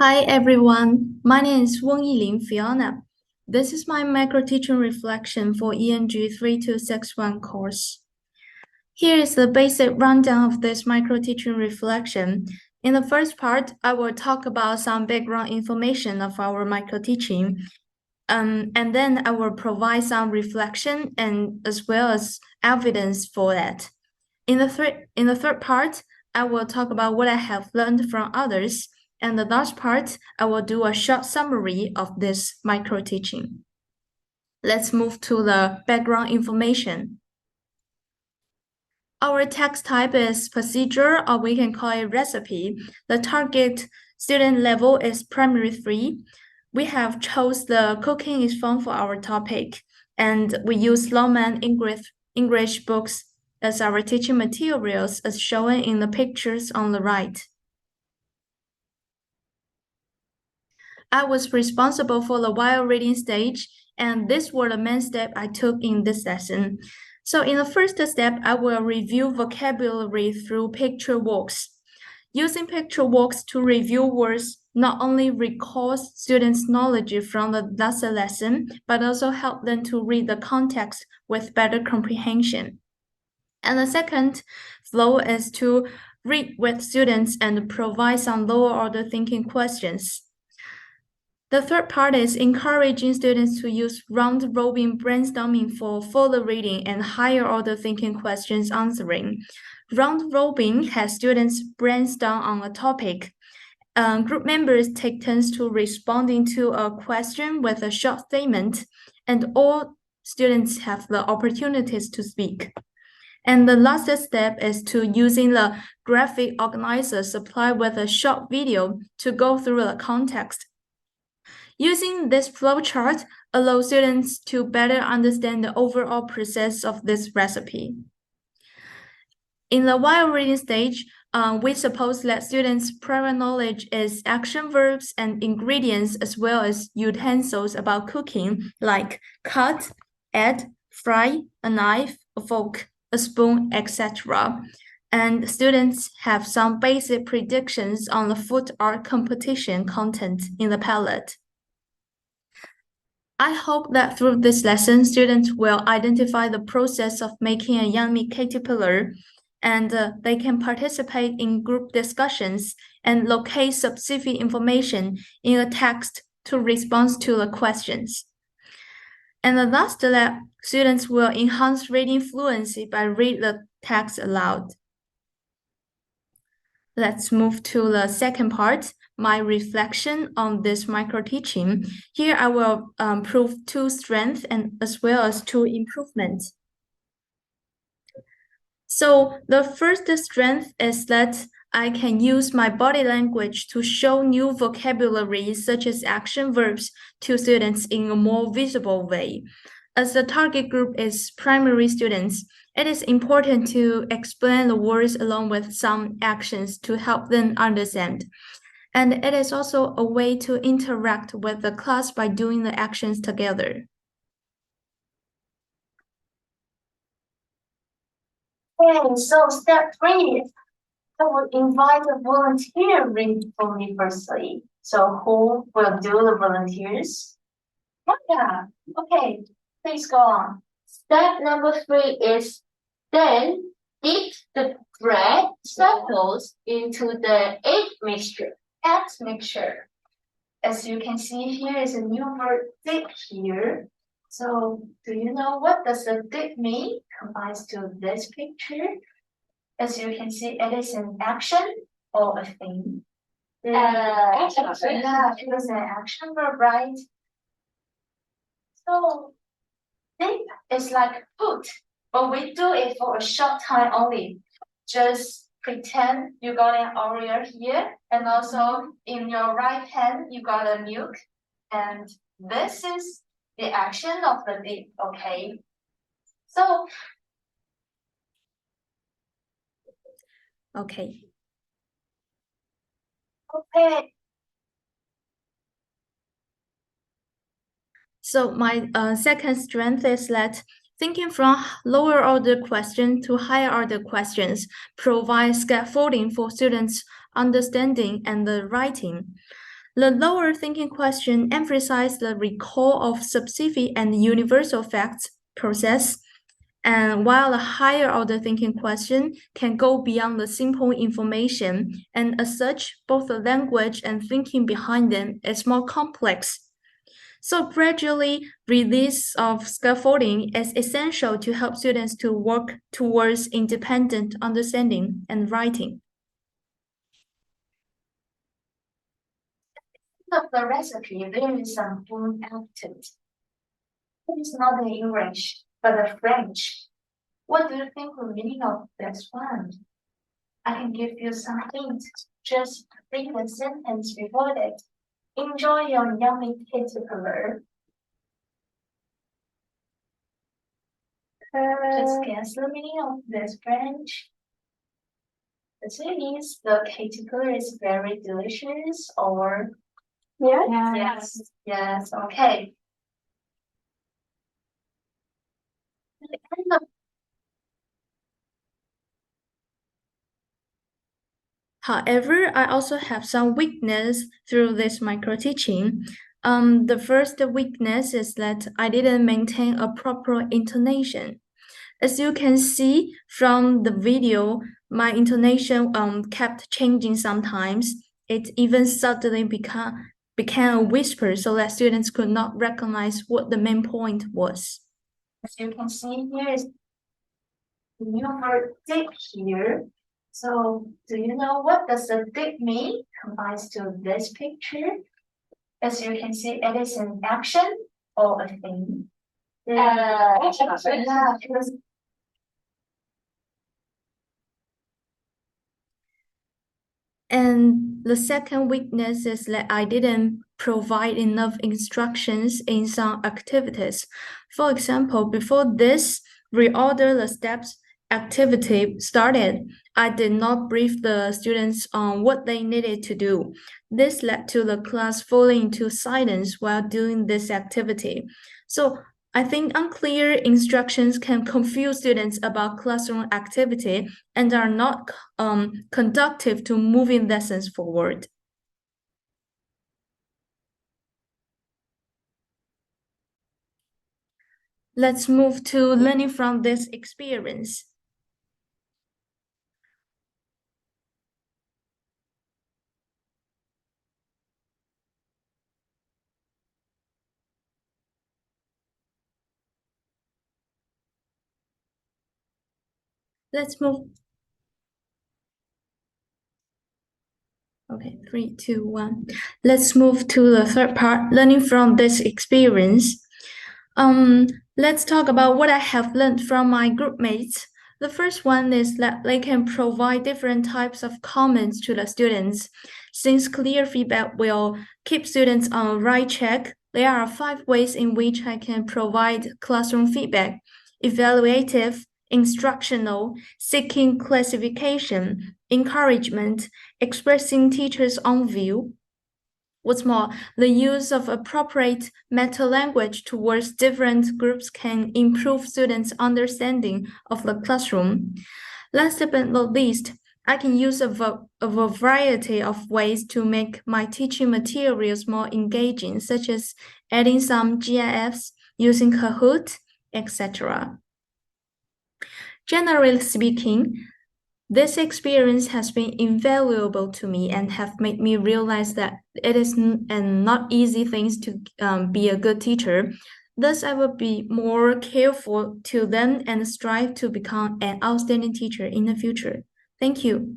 Hi everyone, my name is Wang Yilin Fiona. This is my micro-teaching reflection for ENG3261 course. Here is the basic rundown of this micro-teaching reflection. In the first part, I will talk about some background information of our micro-teaching, and then I will provide some reflection and as well as evidence for that. In the third part, I will talk about what I have learned from others. And the last part, I will do a short summary of this micro-teaching. Let's move to the background information. Our text type is procedure, or we can call it recipe. The target student level is primary 3. We have chose the cooking is fun for our topic, and we use Longman English books as our teaching materials as shown in the pictures on the right. I was responsible for the while reading stage, and these were the main steps I took in this lesson. So in the first step, I will review vocabulary through picture walks. Using picture walks to review words not only recalls students' knowledge from the last lesson, but also help them to read the context with better comprehension. And the second flow is to read with students and provide some lower order thinking questions. The third part is encouraging students to use round-robin brainstorming for further reading and higher order thinking questions answering. Round-robin has students brainstorm on a topic. Group members take turns to responding to a question with a short statement, and all students have the opportunities to speak. And the last step is to using the graphic organizer supplied with a short video to go through the context. Using this flowchart allows students to better understand the overall process of this recipe. In the while reading stage, we suppose that students' prior knowledge is action verbs and ingredients as well as utensils about cooking, like cut, add, fry, a knife, a fork, a spoon, etc. And students have some basic predictions on the food art competition content in the palette. I hope that through this lesson, students will identify the process of making a yummy caterpillar, and they can participate in group discussions and locate specific information in a text to respond to the questions. And the last step, students will enhance reading fluency by read the text aloud. Let's move to the second part, my reflection on this micro-teaching. Here I will prove two strengths and as well as two improvements. So the first strength is that I can use my body language to show new vocabulary such as action verbs to students in a more visible way. As the target group is primary students, it is important to explain the words along with some actions to help them understand. And it is also a way to interact with the class by doing the actions together. Okay, so step 3, I will invite a volunteer read for me firstly. So who will do the volunteers? Yeah, okay, please go on. Step number 3 is then dip the bread circles into the egg mixture. Egg mixture. As you can see, here is a new word dip here. So do you know what does the dip mean? Combines to this picture. As you can see, it is an action or a thing. Action. Yeah, it is an action verb, right? So dip is like put, but we do it for a short time only. Just pretend you got an Oreo here, and also in your right hand you got a milk, and this is the action of the dip. Okay. So Okay. okay. So my second strength is that thinking from lower order questions to higher order questions provides scaffolding for students' understanding and the writing. The lower thinking question emphasizes the recall of specific and universal facts process, and while the higher order thinking question can go beyond the simple information, and as such, both the language and thinking behind them is more complex. So gradually, release of scaffolding is essential to help students to work towards independent understanding and writing. Of the recipe, there is something acted. It is not the English, but the French. What do you think the meaning of this one? I can give you some hints. Just read the sentence before it. Enjoy your yummy caterpillar. Just guess the meaning of this French. The thing is, the caterpillar is very delicious, or yes, okay. However, I also have some weakness through this micro teaching. The first weakness is that I didn't maintain a proper intonation. As you can see from the video, my intonation kept changing sometimes. It even suddenly became a whisper so that students could not recognize what the main point was. As you can see, here is the new word dig here. So do you know what does the dig mean combines to this picture? As you can see, it is an action or a thing. And the second weakness is that I didn't provide enough instructions in some activities. For example, before this reorder the steps activity started, I did not brief the students on what they needed to do. This led to the class falling into silence while doing this activity. So I think unclear instructions can confuse students about classroom activity and are not conducive to moving lessons forward. Let's move to learning from this experience. Let's move. Okay, 3, 2, 1. Let's move to the third part, learning from this experience. Let's talk about what I have learned from my group mates. The first one is that they can provide different types of comments to the students. Since clear feedback will keep students on the right track, there are 5 ways in which I can provide classroom feedback: evaluative, instructional, seeking classification, encouragement, expressing teacher's own view. What's more, the use of appropriate meta-language towards different groups can improve students' understanding of the classroom. Last but not least, I can use a variety of ways to make my teaching materials more engaging, such as adding some GIFs, using Kahoot, etc. Generally speaking, this experience has been invaluable to me and have made me realize that it is not easy things to be a good teacher. Thus, I will be more careful to learn and strive to become an outstanding teacher in the future. Thank you.